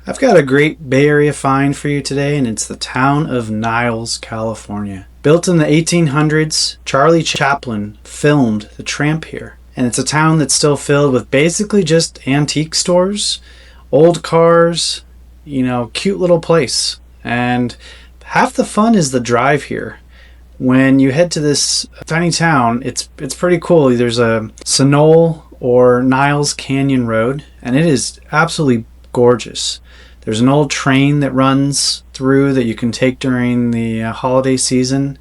I've got a great Bay Area find for you today, and it's the town of Niles, California. Built in the 1800s, Charlie Chaplin filmed The Tramp here. And it's a town that's still filled with basically just antique stores, old cars, cute little place. And half the fun is the drive here. When you head to this tiny town, it's pretty cool. There's a Sonole or Niles Canyon Road, and it is absolutely gorgeous. There's an old train that runs through that you can take during the holiday season.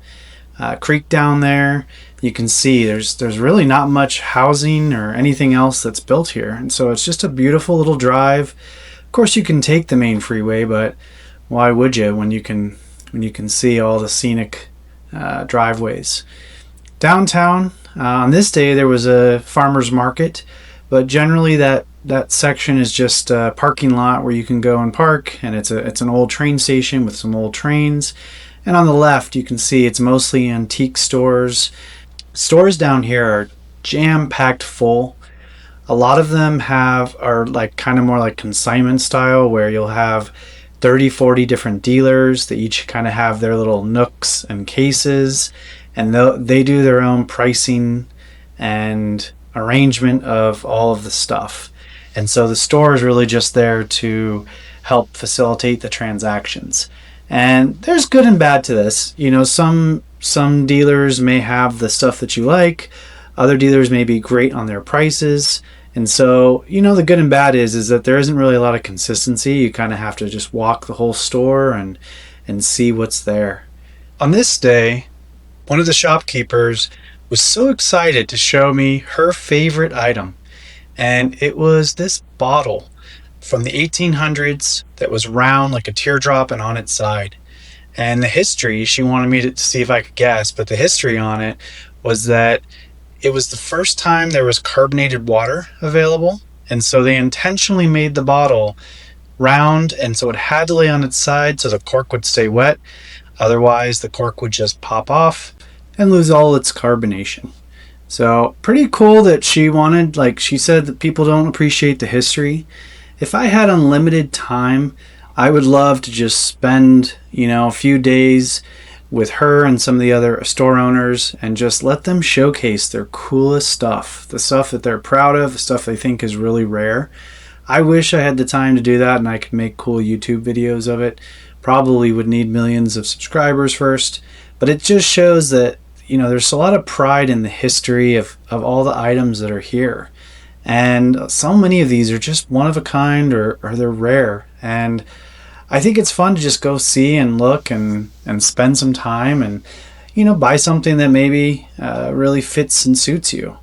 Creek down there, you can see there's really not much housing or anything else that's built here, and so it's just a beautiful little drive. Of course, you can take the main freeway, but why would you when you can see all the scenic driveways. Downtown, on this day there was a farmer's market, but generally that section is just a parking lot where you can go and park, and it's an old train station with some old trains. And on the left you can see it's mostly antique stores. Stores down here are jam-packed full. A lot of them are like kind of more like consignment style, where you'll have 30-40 different dealers that each kind of have their little nooks and cases, and they do their own pricing and arrangement of all of the stuff. And so the store is really just there to help facilitate the transactions. And there's good and bad to this. Some dealers may have the stuff that you like. Other dealers may be great on their prices. And so, the good and bad is that there isn't really a lot of consistency. You kind of have to just walk the whole store and see what's there. On this day, one of the shopkeepers was so excited to show me her favorite item. And it was this bottle from the 1800s that was round like a teardrop and on its side. And the history, she wanted me to see if I could guess, but the history on it was that it was the first time there was carbonated water available. And so they intentionally made the bottle round, and so it had to lay on its side so the cork would stay wet. Otherwise, the cork would just pop off and lose all its carbonation. So pretty cool that she said that people don't appreciate the history. If I had unlimited time, I would love to just spend, a few days with her and some of the other store owners and just let them showcase their coolest stuff, the stuff that they're proud of, the stuff they think is really rare. I wish I had the time to do that and I could make cool YouTube videos of it. Probably would need millions of subscribers first, but it just shows that there's a lot of pride in the history of all the items that are here. And so many of these are just one of a kind, or they're rare. And I think it's fun to just go see and look and spend some time and, buy something that maybe really fits and suits you.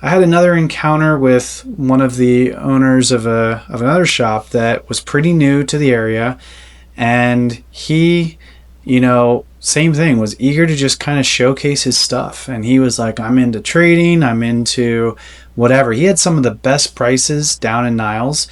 I had another encounter with one of the owners of another shop that was pretty new to the area. And he, same thing, was eager to just kind of showcase his stuff. And he was like, I'm into trading, I'm into whatever. He had some of the best prices down in Niles.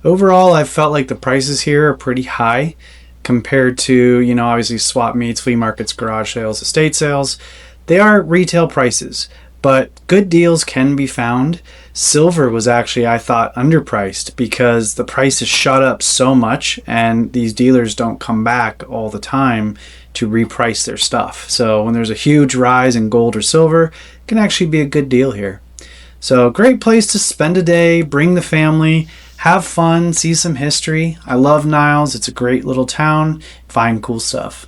Overall, I felt like the prices here are pretty high compared to, obviously swap meets, flea markets, garage sales, estate sales. They are retail prices, but good deals can be found. Silver was actually, I thought, underpriced because the price has shot up so much and these dealers don't come back all the time to reprice their stuff. So when there's a huge rise in gold or silver, it can actually be a good deal here. So great place to spend a day, bring the family, have fun, see some history. I love Niles. It's a great little town. Find cool stuff.